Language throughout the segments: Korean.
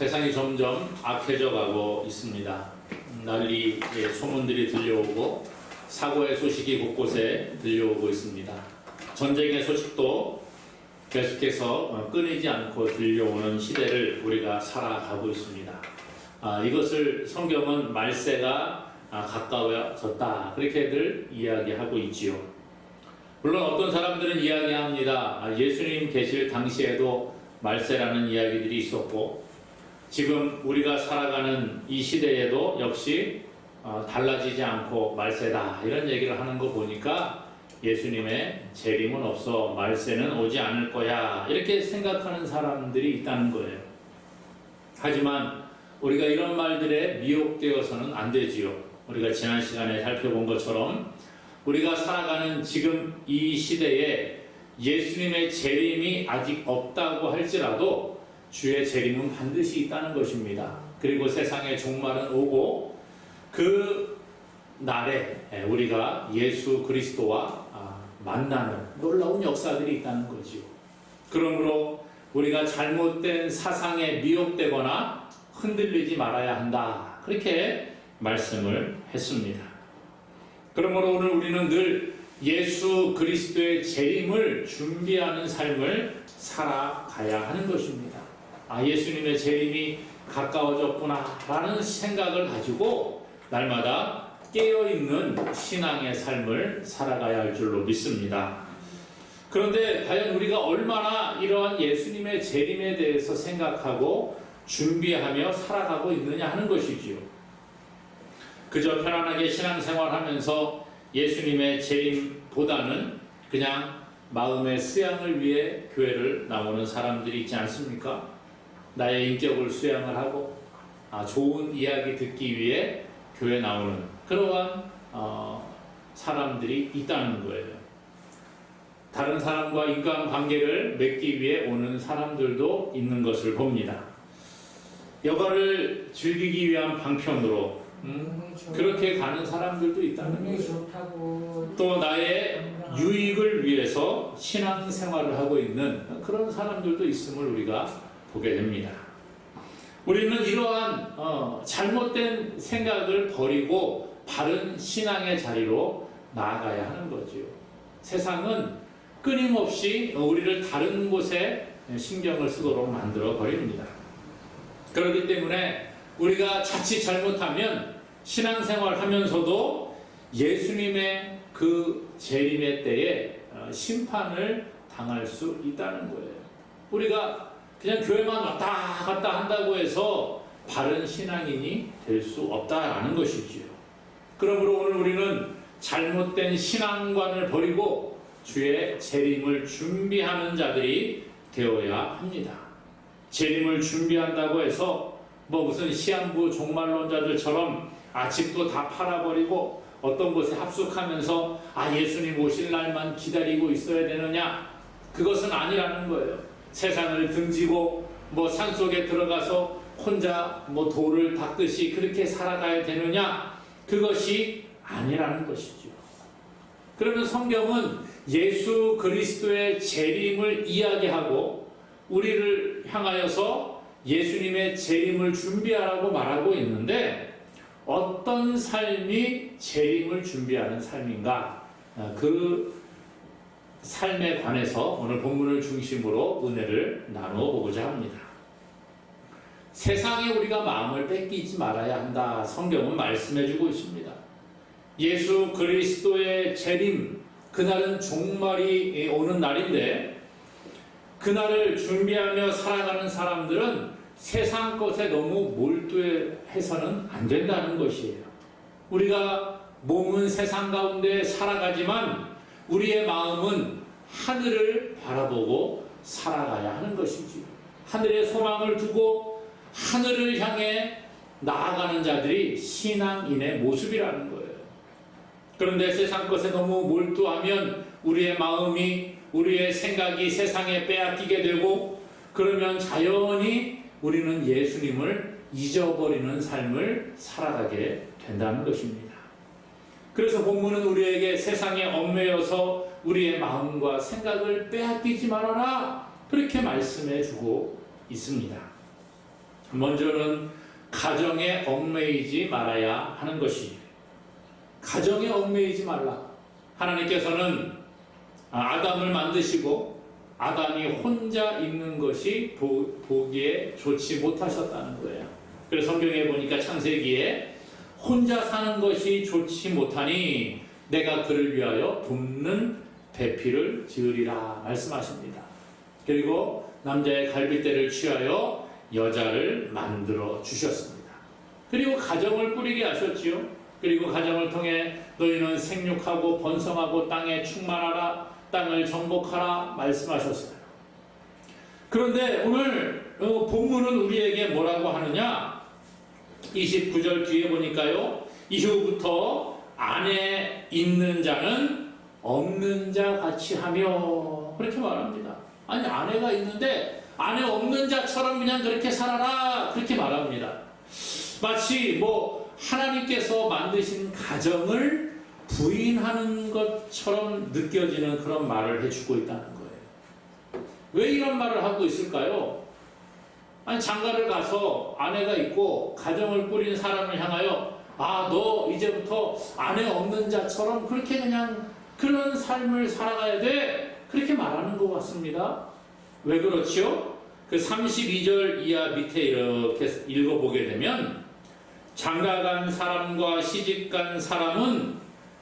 세상이 점점 악해져 가고 있습니다. 난리의 소문들이 들려오고 사고의 소식이 곳곳에 들려오고 있습니다. 전쟁의 소식도 계속해서 끊이지 않고 들려오는 시대를 우리가 살아가고 있습니다. 이것을 성경은 말세가 가까워졌다, 그렇게들 이야기하고 있지요. 물론 어떤 사람들은 이야기합니다. 예수님 계실 당시에도 말세라는 이야기들이 있었고, 지금 우리가 살아가는 이 시대에도 역시 달라지지 않고 말세다, 이런 얘기를 하는 거 보니까 예수님의 재림은 없어, 말세는 오지 않을 거야, 이렇게 생각하는 사람들이 있다는 거예요. 하지만 우리가 이런 말들에 미혹되어서는 안 되지요. 우리가 지난 시간에 살펴본 것처럼 우리가 살아가는 지금 이 시대에 예수님의 재림이 아직 없다고 할지라도 주의 재림은 반드시 있다는 것입니다. 그리고 세상의 종말은 오고 그 날에 우리가 예수 그리스도와 만나는 놀라운 역사들이 있다는 거지요. 그러므로 우리가 잘못된 사상에 미혹되거나 흔들리지 말아야 한다, 그렇게 말씀을 했습니다. 그러므로 오늘 우리는 늘 예수 그리스도의 재림을 준비하는 삶을 살아가야 하는 것입니다. 예수님의 재림이 가까워졌구나 라는 생각을 가지고 날마다 깨어있는 신앙의 삶을 살아가야 할 줄로 믿습니다. 그런데 과연 우리가 얼마나 이러한 예수님의 재림에 대해서 생각하고 준비하며 살아가고 있느냐 하는 것이지요. 그저 편안하게 신앙생활하면서 예수님의 재림보다는 그냥 마음의 수양을 위해 교회를 나오는 사람들이 있지 않습니까? 나의 인격을 수양을 하고 좋은 이야기 듣기 위해 교회 나오는 그러한 사람들이 있다는 거예요. 다른 사람과 인간관계를 맺기 위해 오는 사람들도 있는 것을 봅니다. 여가를 즐기기 위한 방편으로 그렇게 가는 사람들도 있다는 거죠. 또 나의 유익을 위해서 신앙생활을 하고 있는 그런 사람들도 있음을 우리가 보게 됩니다. 우리는 이러한 잘못된 생각을 버리고 바른 신앙의 자리로 나아가야 하는 거지요. 세상은 끊임없이 우리를 다른 곳에 신경을 쓰도록 만들어 버립니다. 그렇기 때문에 우리가 자칫 잘못하면 신앙생활 하면서도 예수님의 그 재림의 때에 심판을 당할 수 있다는 거예요. 우리가 그냥 교회만 왔다 갔다 한다고 해서 바른 신앙인이 될 수 없다라는 것이지요. 그러므로 오늘 우리는 잘못된 신앙관을 버리고 주의 재림을 준비하는 자들이 되어야 합니다. 재림을 준비한다고 해서 무슨 시한부 종말론자들처럼 집도 다 팔아버리고 어떤 곳에 합숙하면서 예수님 오실 날만 기다리고 있어야 되느냐, 그것은 아니라는 거예요. 세상을 등지고 산속에 들어가서 혼자 돌을 닦듯이 그렇게 살아가야 되느냐, 그것이 아니라는 것이죠. 그러면 성경은 예수 그리스도의 재림을 이야기하고 우리를 향하여서 예수님의 재림을 준비하라고 말하고 있는데, 어떤 삶이 재림을 준비하는 삶인가, 그 삶에 관해서 오늘 본문을 중심으로 은혜를 나누어 보고자 합니다. 세상에 우리가 마음을 뺏기지 말아야 한다, 성경은 말씀해 주고 있습니다. 예수 그리스도의 재림, 그날은 종말이 오는 날인데, 그날을 준비하며 살아가는 사람들은 세상 것에 너무 몰두해서는 안 된다는 것이에요. 우리가 몸은 세상 가운데 살아가지만 우리의 마음은 하늘을 바라보고 살아가야 하는 것이지. 하늘에 소망을 두고 하늘을 향해 나아가는 자들이 신앙인의 모습이라는 거예요. 그런데 세상 것에 너무 몰두하면 우리의 마음이, 우리의 생각이 세상에 빼앗기게 되고, 그러면 자연히 우리는 예수님을 잊어버리는 삶을 살아가게 된다는 것입니다. 그래서 본문은 우리에게 세상에 얽매여서 우리의 마음과 생각을 빼앗기지 말아라, 그렇게 말씀해 주고 있습니다. 먼저는 가정에 얽매이지 말아야 하는 것이죠. 가정에 얽매이지 말라. 하나님께서는 아담을 만드시고 아담이 혼자 있는 것이 보기에 좋지 못하셨다는 거예요. 그래서 성경에 보니까 창세기에 혼자 사는 것이 좋지 못하니 내가 그를 위하여 돕는 배필을 지으리라 말씀하십니다. 그리고 남자의 갈빗대를 취하여 여자를 만들어 주셨습니다. 그리고 가정을 꾸리게 하셨지요. 그리고 가정을 통해 너희는 생육하고 번성하고 땅에 충만하라, 땅을 정복하라 말씀하셨어요. 그런데 오늘 본문은 우리에게 뭐라고 하느냐? 29절 뒤에 보니까요, 이후부터 안에 있는 자는 없는 자 같이 하며, 그렇게 말합니다. 아니, 아내가 있는데 아내 없는 자처럼 그냥 그렇게 살아라, 그렇게 말합니다. 마치 하나님께서 만드신 가정을 부인하는 것처럼 느껴지는 그런 말을 해주고 있다는 거예요. 왜 이런 말을 하고 있을까요? 아니, 장가를 가서 아내가 있고 가정을 꾸린 사람을 향하여 너 이제부터 아내 없는 자처럼 그렇게 그냥 그런 삶을 살아가야 돼, 그렇게 말하는 것 같습니다. 왜 그렇지요? 그 32절 이하 밑에 이렇게 읽어보게 되면, 장가간 사람과 시집간 사람은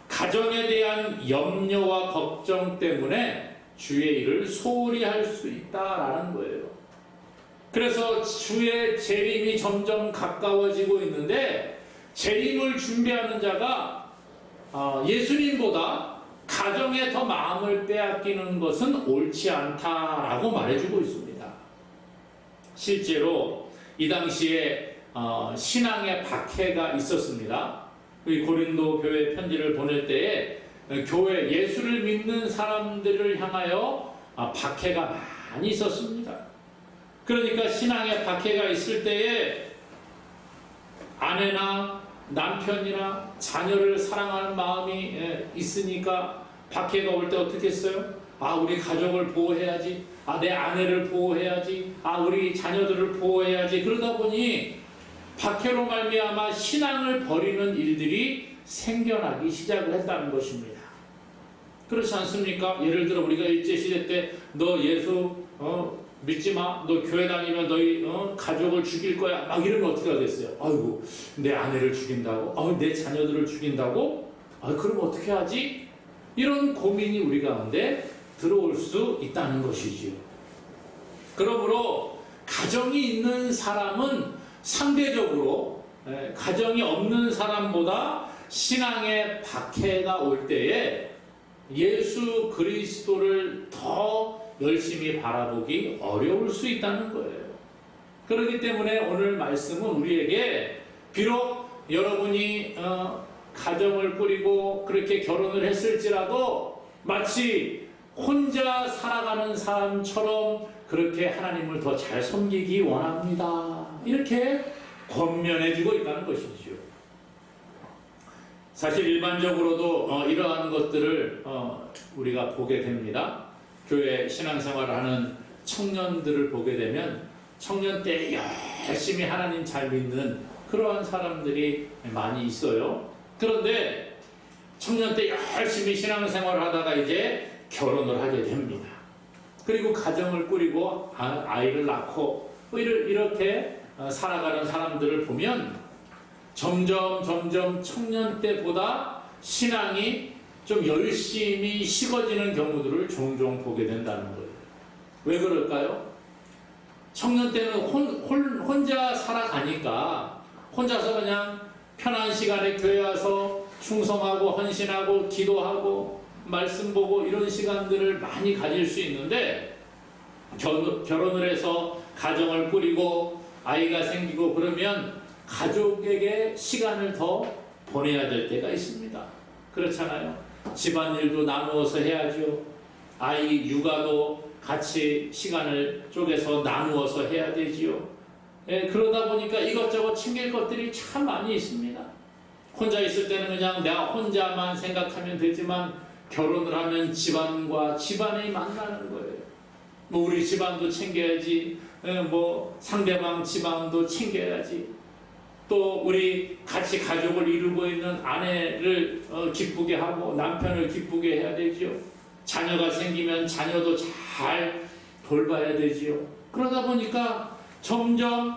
가정에 대한 염려와 걱정 때문에 주의 일을 소홀히 할 수 있다라는 거예요. 그래서 주의 재림이 점점 가까워지고 있는데, 재림을 준비하는 자가 예수님보다 가정에 더 마음을 빼앗기는 것은 옳지 않다라고 말해주고 있습니다. 실제로 이 당시에 신앙의 박해가 있었습니다. 고린도 교회 편지를 보낼 때에 교회 예수를 믿는 사람들을 향하여 박해가 많이 있었습니다. 그러니까 신앙의 박해가 있을 때에 아내나 남편이나 자녀를 사랑하는 마음이 있으니까 박해가 올 때 어떻게 했어요? 우리 가족을 보호해야지, 내 아내를 보호해야지, 우리 자녀들을 보호해야지. 그러다 보니 박해로 말미암아 신앙을 버리는 일들이 생겨나기 시작을 했다는 것입니다. 그렇지 않습니까? 예를 들어 우리가 일제시대 때 너 예수 믿지 마, 너 교회 다니면 너희 가족을 죽일 거야, 막 이러면 어떻게 하겠어요? 아이고, 내 아내를 죽인다고? 내 자녀들을 죽인다고? 그럼 어떻게 하지? 이런 고민이 우리 가운데 들어올 수 있다는 것이지요. 그러므로 가정이 있는 사람은 상대적으로 가정이 없는 사람보다 신앙의 박해가 올 때에 예수 그리스도를 더 열심히 바라보기 어려울 수 있다는 거예요. 그렇기 때문에 오늘 말씀은 우리에게, 비록 여러분이 가정을 꾸리고 그렇게 결혼을 했을지라도 마치 혼자 살아가는 사람처럼 그렇게 하나님을 더 잘 섬기기 원합니다, 이렇게 권면해주고 있다는 것이죠. 사실 일반적으로도 이러한 것들을 우리가 보게 됩니다. 교회 신앙생활을 하는 청년들을 보게 되면 청년 때 열심히 하나님 잘 믿는 그러한 사람들이 많이 있어요. 그런데 청년 때 열심히 신앙생활을 하다가 이제 결혼을 하게 됩니다. 그리고 가정을 꾸리고 아이를 낳고 이렇게 살아가는 사람들을 보면 점점 청년 때보다 신앙이 좀 열심히 식어지는 경우들을 종종 보게 된다는 거예요. 왜 그럴까요? 청년 때는 혼자 살아가니까 혼자서 그냥 편한 시간에 교회 와서 충성하고 헌신하고 기도하고 말씀 보고 이런 시간들을 많이 가질 수 있는데, 결혼을 해서 가정을 꾸리고 아이가 생기고 그러면 가족에게 시간을 더 보내야 될 때가 있습니다. 그렇잖아요. 집안일도 나누어서 해야죠. 아이 육아도 같이 시간을 쪼개서 나누어서 해야 되지요. 그러다 보니까 이것저것 챙길 것들이 참 많이 있습니다. 혼자 있을 때는 그냥 내가 혼자만 생각하면 되지만, 결혼을 하면 집안과 집안이 만나는 거예요. 우리 집안도 챙겨야지, 뭐 상대방 집안도 챙겨야지. 또 우리 같이 가족을 이루고 있는 아내를 기쁘게 하고 남편을 기쁘게 해야 되지요. 자녀가 생기면 자녀도 잘 돌봐야 되지요. 그러다 보니까 점점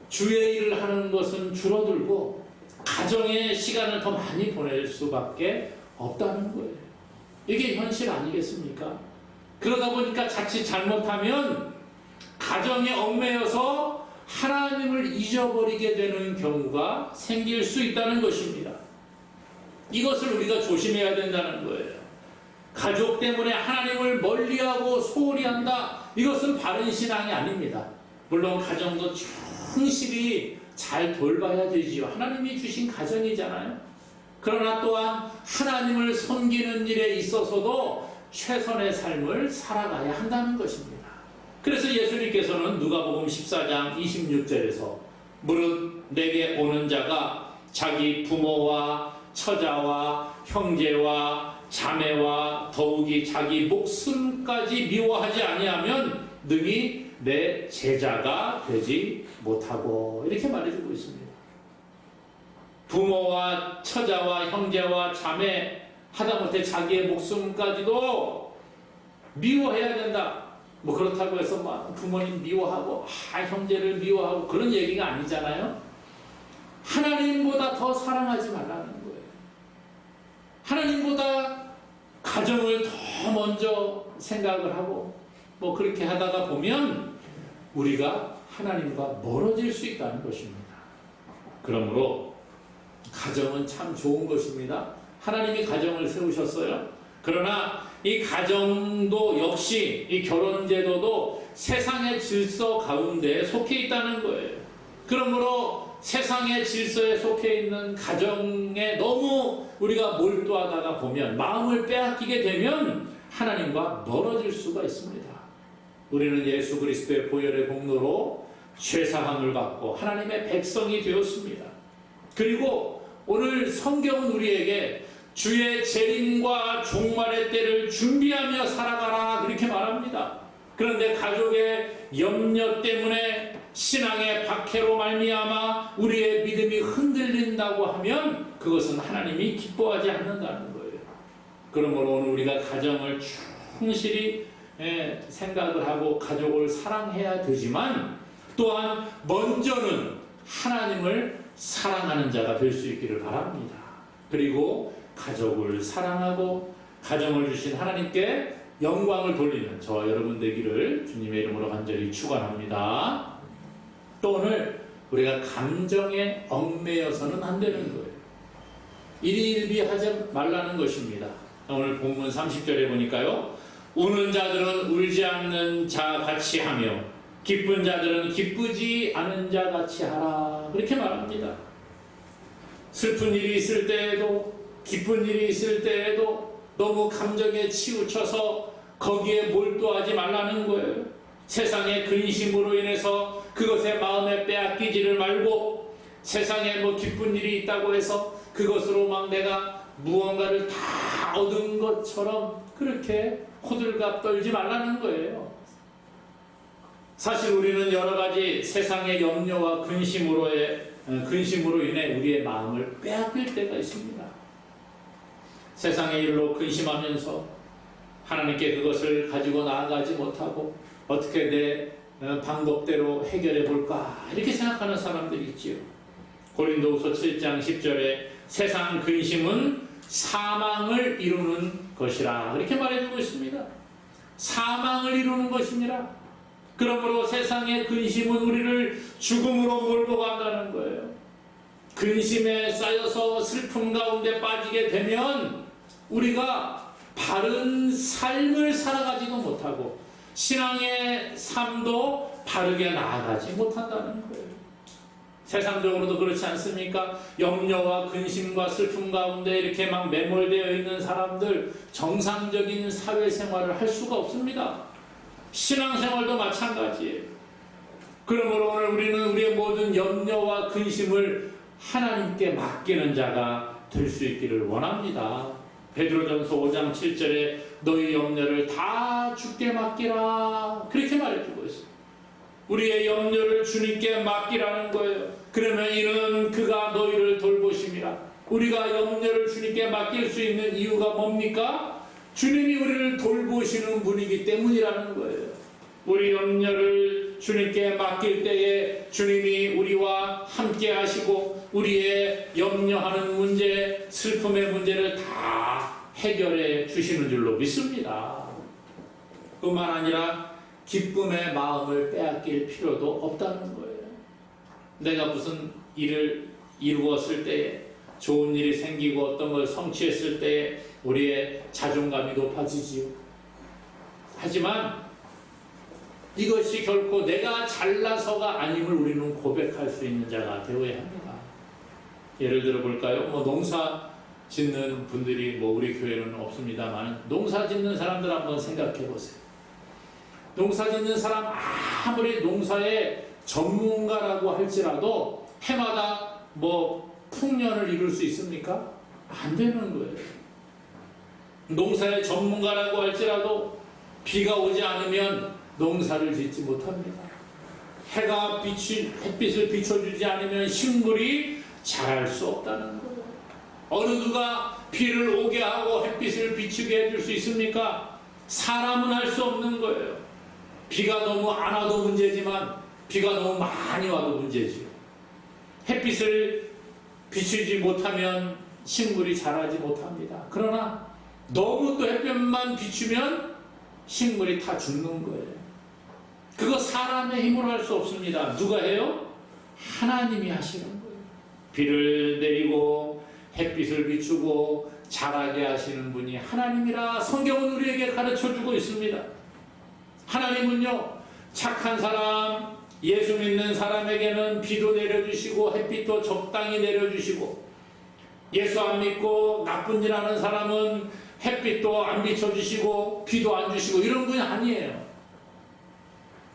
주의 일을 하는 것은 줄어들고 가정의 시간을 더 많이 보낼 수밖에 없다는 거예요. 이게 현실 아니겠습니까? 그러다 보니까 자칫 잘못하면 가정에 얽매여서 하나님을 잊어버리게 되는 경우가 생길 수 있다는 것입니다. 이것을 우리가 조심해야 된다는 거예요. 가족 때문에 하나님을 멀리하고 소홀히 한다. 이것은 바른 신앙이 아닙니다. 물론 가정도 충실히 잘 돌봐야 되지요. 하나님이 주신 가정이잖아요. 그러나 또한 하나님을 섬기는 일에 있어서도 최선의 삶을 살아가야 한다는 것입니다. 그래서 예수님께서는 누가복음 14장 26절에서 무릇 내게 오는 자가 자기 부모와 처자와 형제와 자매와 더욱이 자기 목숨까지 미워하지 아니하면 능히 내 제자가 되지 못하고, 이렇게 말해주고 있습니다. 부모와 처자와 형제와 자매, 하다못해 자기의 목숨까지도 미워해야 된다. 뭐 그렇다고 해서 막 부모님 미워하고 형제를 미워하고 그런 얘기가 아니잖아요. 하나님보다 더 사랑하지 말라는 거예요. 하나님보다 가정을 더 먼저 생각을 하고 뭐 그렇게 하다가 보면 우리가 하나님과 멀어질 수 있다는 것입니다. 그러므로 가정은 참 좋은 것입니다. 하나님이 가정을 세우셨어요. 그러나 이 가정도 역시 이 결혼제도도 세상의 질서 가운데 속해 있다는 거예요. 그러므로 세상의 질서에 속해 있는 가정에 너무 우리가 몰두하다가 보면, 마음을 빼앗기게 되면 하나님과 멀어질 수가 있습니다. 우리는 예수 그리스도의 보혈의 공로로 죄사함을 받고 하나님의 백성이 되었습니다. 그리고 오늘 성경은 우리에게 주의 재림과 종말의 때를 준비하며 살아가라, 그렇게 말합니다. 그런데 가족의 염려 때문에 신앙의 박해로 말미암아 우리의 믿음이 흔들린다고 하면 그것은 하나님이 기뻐하지 않는다는 거예요. 그러므로 오늘 우리가 가정을 충실히 생각을 하고 가족을 사랑해야 되지만, 또한 먼저는 하나님을 사랑하는 자가 될 수 있기를 바랍니다. 그리고 가족을 사랑하고 가정을 주신 하나님께 영광을 돌리는 저와 여러분 되기를 주님의 이름으로 간절히 축원합니다. 또 오늘 우리가 감정에 얽매여서는 안 되는 거예요. 일희일비하지 말라는 것입니다. 오늘 본문 30절에 보니까요, 우는 자들은 울지 않는 자 같이 하며 기쁜 자들은 기쁘지 않은 자 같이 하라, 그렇게 말합니다. 슬픈 일이 있을 때에도 기쁜 일이 있을 때에도 너무 감정에 치우쳐서 거기에 몰두하지 말라는 거예요. 세상의 근심으로 인해서 그것에 마음에 빼앗기지를 말고, 세상에 뭐 기쁜 일이 있다고 해서 그것으로 막 내가 무언가를 다 얻은 것처럼 그렇게 호들갑 떨지 말라는 거예요. 사실 우리는 여러 가지 세상의 염려와 근심으로 인해 우리의 마음을 빼앗길 때가 있습니다. 세상의 일로 근심하면서 하나님께 그것을 가지고 나아가지 못하고 어떻게 내 방법대로 해결해 볼까, 이렇게 생각하는 사람들이 있지요. 고린도후서 7장 10절에 세상 근심은 사망을 이루는 것이라, 그렇게 말해주고 있습니다. 사망을 이루는 것이니라. 그러므로 세상의 근심은 우리를 죽음으로 몰고 간다는 거예요. 근심에 쌓여서 슬픔 가운데 빠지게 되면 우리가 바른 삶을 살아가지도 못하고 신앙의 삶도 바르게 나아가지 못한다는 거예요. 세상적으로도 그렇지 않습니까? 염려와 근심과 슬픔 가운데 이렇게 막 매몰되어 있는 사람들, 정상적인 사회생활을 할 수가 없습니다. 신앙생활도 마찬가지예요. 그러므로 오늘 우리는 우리의 모든 염려와 근심을 하나님께 맡기는 자가 될 수 있기를 원합니다. 베드로전서 5장 7절에 너희 염려를 다 주께 맡기라. 그렇게 말해주고 있어요. 우리의 염려를 주님께 맡기라는 거예요. 그러면 이는 그가 너희를 돌보심이라. 우리가 염려를 주님께 맡길 수 있는 이유가 뭡니까? 주님이 우리를 돌보시는 분이기 때문이라는 거예요. 우리 염려를 주님께 맡길 때에 주님이 우리와 함께 하시고 우리의 염려하는 문제, 슬픔의 문제를 다 해결해 주시는 줄로 믿습니다. 뿐만 아니라 기쁨의 마음을 빼앗길 필요도 없다는 거예요. 내가 무슨 일을 이루었을 때에, 좋은 일이 생기고 어떤 걸 성취했을 때에 우리의 자존감이 높아지지요. 하지만 이것이 결코 내가 잘나서가 아님을 우리는 고백할 수 있는 자가 되어야 합니다. 예를 들어 볼까요? 농사 짓는 분들이 우리 교회는 없습니다만 농사 짓는 사람들 한번 생각해 보세요. 농사 짓는 사람 아무리 농사의 전문가라고 할지라도 해마다 풍년을 이룰 수 있습니까? 안 되는 거예요. 농사의 전문가라고 할지라도 비가 오지 않으면 농사를 짓지 못합니다. 햇빛을 비춰주지 않으면 식물이 자랄 수 없다는 거예요. 어느 누가 비를 오게 하고 햇빛을 비추게 해줄 수 있습니까? 사람은 할 수 없는 거예요. 비가 너무 안 와도 문제지만 비가 너무 많이 와도 문제지요. 햇빛을 비추지 못하면 식물이 자라지 못합니다. 그러나 너무 또 햇볕만 비추면 식물이 다 죽는 거예요. 그거 사람의 힘으로 할 수 없습니다. 누가 해요? 하나님이 하시는 거예요. 비를 내리고 햇빛을 비추고 자라게 하시는 분이 하나님이라 성경은 우리에게 가르쳐주고 있습니다. 하나님은요, 착한 사람, 예수 믿는 사람에게는 비도 내려주시고 햇빛도 적당히 내려주시고, 예수 안 믿고 나쁜 일 하는 사람은 햇빛도 안 비춰주시고 비도 안 주시고 이런 분이 아니에요.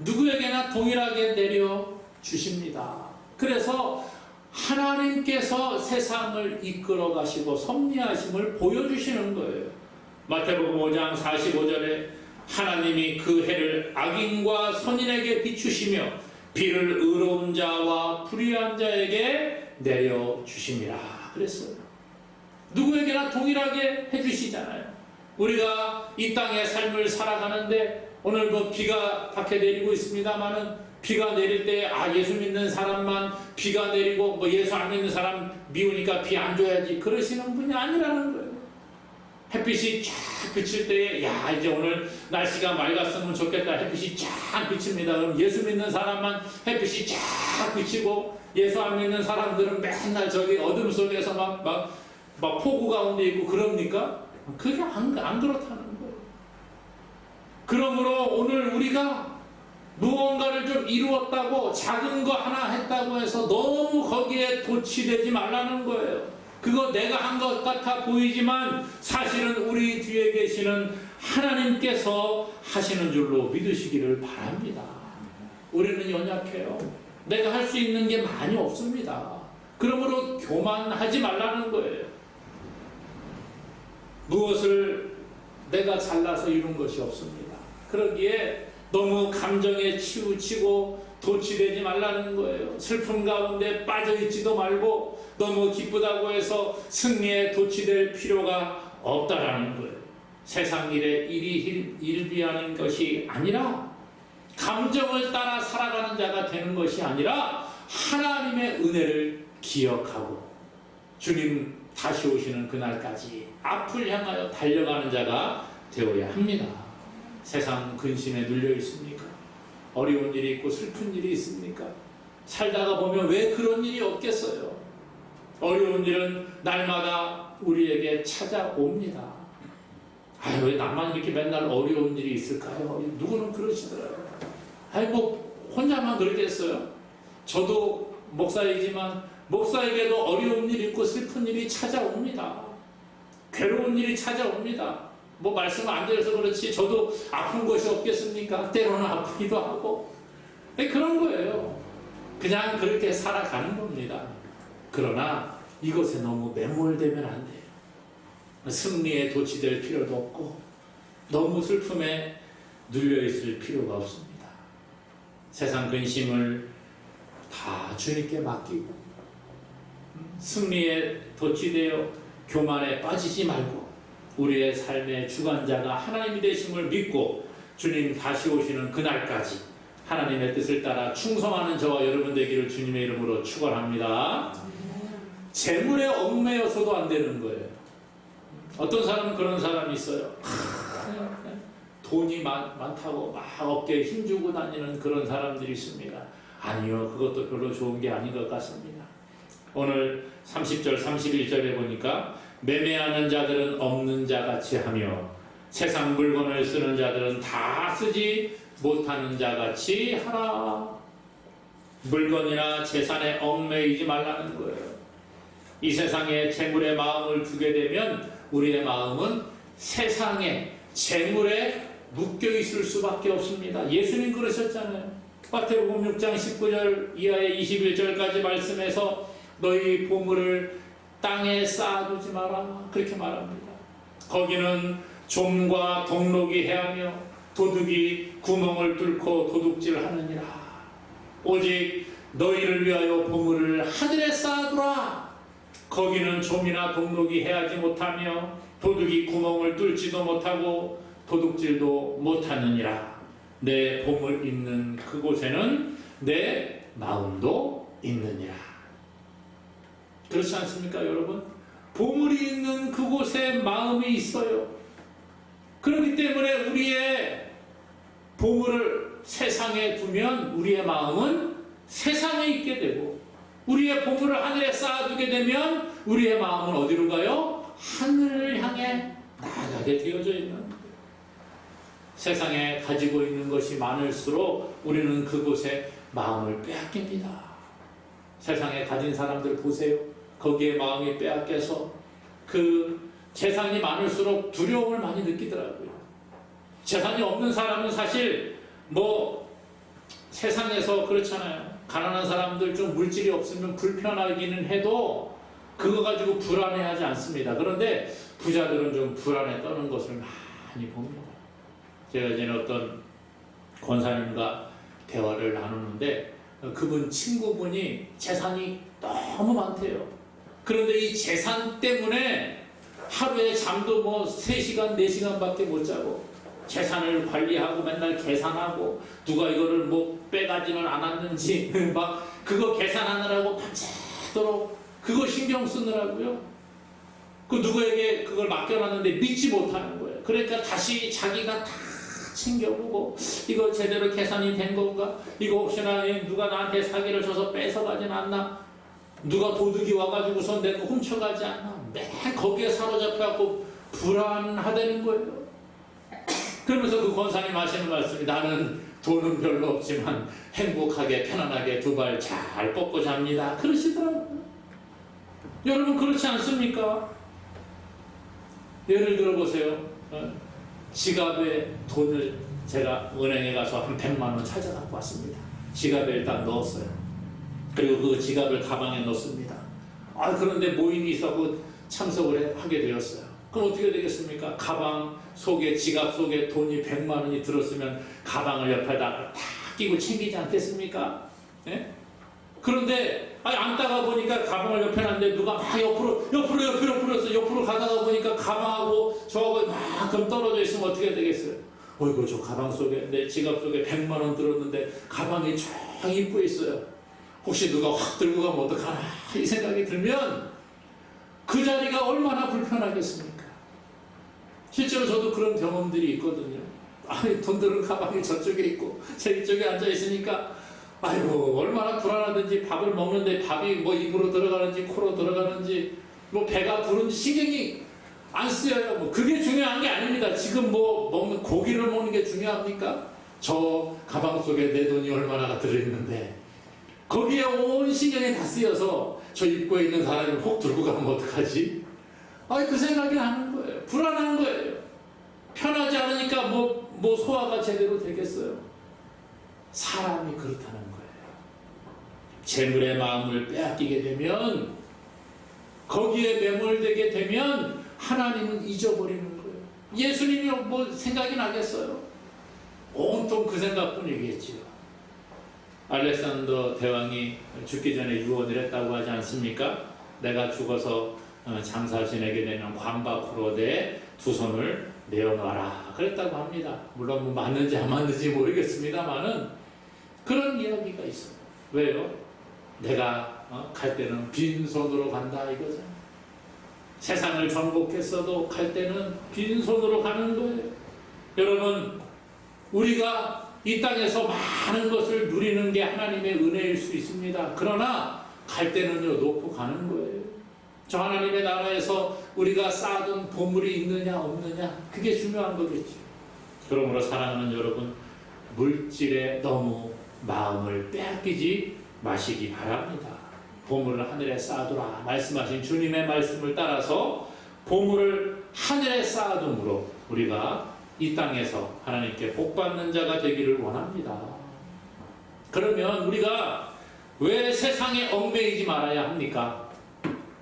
누구에게나 동일하게 내려주십니다. 그래서 하나님께서 세상을 이끌어 가시고 섭리하심을 보여주시는 거예요. 마태복음 5장 45절에 하나님이 그 해를 악인과 선인에게 비추시며 비를 의로운 자와 불의한 자에게 내려주심이라 그랬어요. 누구에게나 동일하게 해주시잖아요. 우리가 이 땅의 삶을 살아가는데 오늘 비가 밖에 내리고 있습니다만은 비가 내릴 때 예수 믿는 사람만 비가 내리고 예수 안 믿는 사람 미우니까 비 안 줘야지 그러시는 분이 아니라는 거예요. 햇빛이 쫙 비칠 때에 이제 오늘 날씨가 맑았으면 좋겠다. 햇빛이 쫙 비칩니다. 그럼 예수 믿는 사람만 햇빛이 쫙 비치고 예수 안 믿는 사람들은 맨날 저기 어둠 속에서 막 폭우 가운데 있고 그럽니까? 그게 안 그렇다는 거예요. 그러므로 오늘 우리가 무언가를 좀 이루었다고 작은 거 하나 했다고 해서 너무 거기에 도취되지 말라는 거예요. 그거 내가 한 것 같아 보이지만 사실은 우리 뒤에 계시는 하나님께서 하시는 줄로 믿으시기를 바랍니다. 우리는 연약해요. 내가 할 수 있는 게 많이 없습니다. 그러므로 교만하지 말라는 거예요. 무엇을 내가 잘나서 이룬 것이 없습니다. 그러기에 너무 감정에 치우치고 도취되지 말라는 거예요. 슬픔 가운데 빠져있지도 말고 너무 기쁘다고 해서 승리에 도취될 필요가 없다라는 거예요. 세상 일에 일비하는 것이 아니라 감정을 따라 살아가는 자가 되는 것이 아니라 하나님의 은혜를 기억하고 주님 다시 오시는 그날까지 앞을 향하여 달려가는 자가 되어야 합니다. 세상 근심에 눌려 있습니까? 어려운 일이 있고 슬픈 일이 있습니까? 살다가 보면 왜 그런 일이 없겠어요? 어려운 일은 날마다 우리에게 찾아옵니다. 왜 나만 이렇게 맨날 어려운 일이 있을까요? 누구는 그러시더라고요. 혼자만 그러겠어요? 저도 목사이지만 목사에게도 어려운 일이 있고 슬픈 일이 찾아옵니다. 괴로운 일이 찾아옵니다. 말씀 안 드려서 그렇지 저도 아픈 것이 없겠습니까? 때로는 아프기도 하고 그런 거예요. 그냥 그렇게 살아가는 겁니다. 그러나 이것에 너무 매몰되면 안 돼요. 승리에 도취될 필요도 없고 너무 슬픔에 눌려있을 필요가 없습니다. 세상 근심을 다 주님께 맡기고 승리에 덧치되어 교만에 빠지지 말고 우리의 삶의 주관자가 하나님이 되심을 믿고 주님 다시 오시는 그날까지 하나님의 뜻을 따라 충성하는 저와 여러분 되기를 주님의 이름으로 축원합니다. 재물에 얽매여서도 안 되는 거예요. 어떤 사람은 그런 사람이 있어요. 돈이 많다고 막 어깨에 힘주고 다니는 그런 사람들이 있습니다. 아니요, 그것도 별로 좋은 게 아닌 것 같습니다. 오늘 30절 31절에 보니까 매매하는 자들은 없는 자같이 하며 세상 물건을 쓰는 자들은 다 쓰지 못하는 자같이 하라. 물건이나 재산에 얽매이지 말라는 거예요. 이 세상에 재물에 마음을 두게 되면 우리의 마음은 세상에 재물에 묶여 있을 수밖에 없습니다. 예수님 그러셨잖아요. 마태복음 6장 19절 이하의 21절까지 말씀에서 너희 보물을 땅에 쌓아두지 마라 그렇게 말합니다. 거기는 좀과 동록이 해하며 도둑이 구멍을 뚫고 도둑질하느니라. 오직 너희를 위하여 보물을 하늘에 쌓아두라. 거기는 좀이나 동록이 해하지 못하며 도둑이 구멍을 뚫지도 못하고 도둑질도 못하느니라. 내 보물 있는 그곳에는 내 마음도 있느니라. 그렇지 않습니까, 여러분? 보물이 있는 그곳에 마음이 있어요. 그렇기 때문에 우리의 보물을 세상에 두면 우리의 마음은 세상에 있게 되고, 우리의 보물을 하늘에 쌓아두게 되면 우리의 마음은 어디로 가요? 하늘을 향해 나아가게 되어져 있는 거예요. 세상에 가지고 있는 것이 많을수록 우리는 그곳에 마음을 빼앗깁니다. 세상에 가진 사람들 보세요. 거기에 마음이 빼앗겨서 그 재산이 많을수록 두려움을 많이 느끼더라고요. 재산이 없는 사람은 사실 세상에서 그렇잖아요. 가난한 사람들 좀 물질이 없으면 불편하기는 해도 그거 가지고 불안해하지 않습니다. 그런데 부자들은 좀 불안에 떠는 것을 많이 봅니다. 제가 이제 어떤 권사님과 대화를 나누는데 그분 친구분이 재산이 너무 많대요. 그런데 이 재산 때문에 하루에 잠도 3시간, 4시간밖에 못 자고 재산을 관리하고 맨날 계산하고 누가 이거를 빼가지는 않았는지 막 그거 계산하느라고 밤새도록 그거 신경 쓰느라고요. 그 누구에게 그걸 맡겨놨는데 믿지 못하는 거예요. 그러니까 다시 자기가 다 챙겨보고 이거 제대로 계산이 된 건가? 이거 혹시나 누가 나한테 사기를 쳐서 뺏어가진 않나? 누가 도둑이 와가지고서 내가 훔쳐가지 않나? 맨 거기에 사로잡혀갖고 불안하다는 거예요. 그러면서 그 권사님 하시는 말씀이 나는 돈은 별로 없지만 행복하게 편안하게 두 발 잘 뻗고 잡니다. 그러시더라고요. 여러분 그렇지 않습니까? 예를 들어보세요. 지갑에 돈을 제가 은행에 가서 한 100만 원 찾아갖고 왔습니다. 지갑에 일단 넣었어요. 그리고 그 지갑을 가방에 넣습니다. 그런데 모임이 있어서 참석을 하게 되었어요. 그럼 어떻게 되겠습니까? 가방 속에, 지갑 속에 돈이 100만 원이 들었으면 가방을 옆에다가 다 끼고 챙기지 않겠습니까? 네? 그런데 앉다가 보니까 가방을 옆에 놨는데 누가 막 옆으로 가다가 보니까 가방하고 저하고 막금 떨어져 있으면 어떻게 되겠어요? 어이구 저 가방 속에 내 지갑 속에 100만 원 들었는데 가방이 쫙 입고 있어요. 혹시 누가 확 들고 가면 어떡하나 이 생각이 들면 그 자리가 얼마나 불편하겠습니까? 실제로 저도 그런 경험들이 있거든요. 돈 들은 가방이 저쪽에 있고 제 이쪽에 앉아 있으니까 아이고 얼마나 불안하든지 밥을 먹는데 밥이 입으로 들어가는지 코로 들어가는지 배가 부른지 신경이 안 쓰여요. 그게 중요한 게 아닙니다. 지금 먹는 고기를 먹는 게 중요합니까? 저 가방 속에 내 돈이 얼마나 들어있는데 거기에 온 신경이 다 쓰여서 저 입구에 있는 사람이 혹 들고 가면 어떡하지? 그 생각이 나는 거예요. 불안한 거예요. 편하지 않으니까 소화가 제대로 되겠어요? 사람이 그렇다는 거예요. 재물의 마음을 빼앗기게 되면 거기에 매몰되게 되면 하나님은 잊어버리는 거예요. 예수님이 뭐 생각이 나겠어요? 온통 그 생각뿐이겠지요. 알렉산더 대왕이 죽기 전에 유언을 했다고 하지 않습니까? 내가 죽어서 장사 지내게 되는 관 밖으로 내 두 손을 내어놔라 그랬다고 합니다. 물론 뭐 맞는지 안 맞는지 모르겠습니다만은 그런 이야기가 있어요. 왜요? 내가 갈 때는 빈손으로 간다 이거죠. 세상을 정복했어도 갈 때는 빈손으로 가는 거예요. 여러분, 우리가 이 땅에서 많은 것을 누리는 게 하나님의 은혜일 수 있습니다. 그러나 갈 때는요, 놓고 가는 거예요. 저 하나님의 나라에서 우리가 쌓아둔 보물이 있느냐 없느냐, 그게 중요한 거겠죠. 그러므로 사랑하는 여러분, 물질에 너무 마음을 빼앗기지 마시기 바랍니다. 보물을 하늘에 쌓아두라 말씀하신 주님의 말씀을 따라서 보물을 하늘에 쌓아둠으로 우리가 이 땅에서 하나님께 복받는 자가 되기를 원합니다. 그러면 우리가 왜 세상에 얽매이지 말아야 합니까?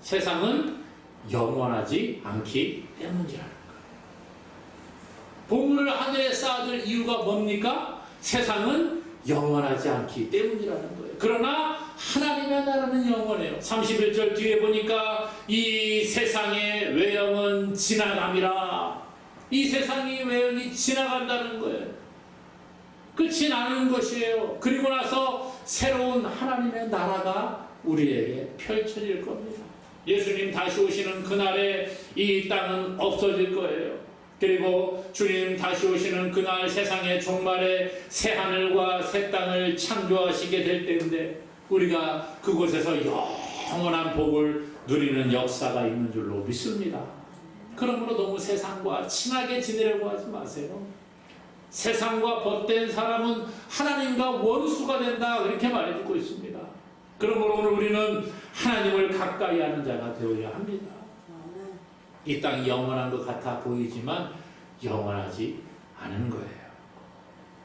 세상은 영원하지 않기 때문이라는 거예요. 보물을 하늘에 쌓아둘 이유가 뭡니까? 세상은 영원하지 않기 때문이라는 거예요. 그러나 하나님의 나라는 영원해요. 31절 뒤에 보니까 이 세상의 외형은 지나감이라. 이 세상의 외형이 지나간다는 거예요. 끝이 나는 것이에요. 그리고 나서 새로운 하나님의 나라가 우리에게 펼쳐질 겁니다. 예수님 다시 오시는 그날에 이 땅은 없어질 거예요. 그리고 주님 다시 오시는 그날 세상의 종말에 새 하늘과 새 땅을 창조하시게 될 때인데 우리가 그곳에서 영원한 복을 누리는 역사가 있는 줄로 믿습니다. 그러므로 너무 세상과 친하게 지내려고 하지 마세요. 세상과 벗된 사람은 하나님과 원수가 된다 그렇게 말해주고 있습니다. 그러므로 오늘 우리는 하나님을 가까이 하는 자가 되어야 합니다. 이 땅이 영원한 것 같아 보이지만 영원하지 않은 거예요.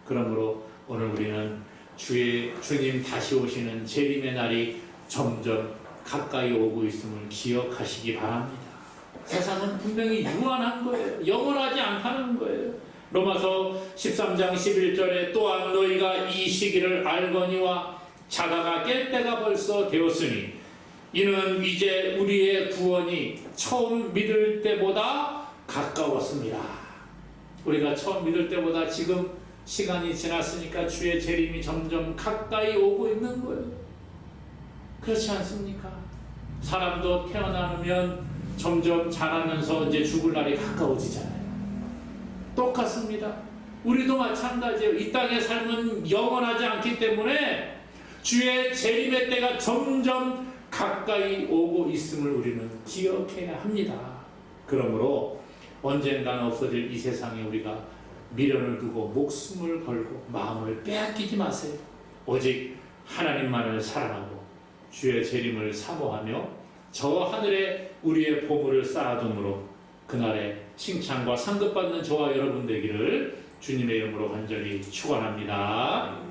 그러므로 오늘 우리는 주님 다시 오시는 재림의 날이 점점 가까이 오고 있음을 기억하시기 바랍니다. 세상은 분명히 유한한 거예요. 영원하지 않다는 거예요. 로마서 13장 11절에 또한 너희가 이 시기를 알거니와 자다가 깰 때가 벌써 되었으니 이는 이제 우리의 구원이 처음 믿을 때보다 가까웠습니다. 우리가 처음 믿을 때보다 지금 시간이 지났으니까 주의 재림이 점점 가까이 오고 있는 거예요. 그렇지 않습니까? 사람도 태어나면 점점 자라면서 이제 죽을 날이 가까워지잖아요. 똑같습니다. 우리도 마찬가지예요. 이 땅의 삶은 영원하지 않기 때문에 주의 재림의 때가 점점 가까이 오고 있음을 우리는 기억해야 합니다. 그러므로 언젠가는 없어질 이 세상에 우리가 미련을 두고 목숨을 걸고 마음을 빼앗기지 마세요. 오직 하나님만을 사랑하고 주의 재림을 사모하며 저 하늘에 우리의 보물을 쌓아둠으로 그날에 칭찬과 상급받는 저와 여러분 되기를 주님의 이름으로 간절히 축원합니다.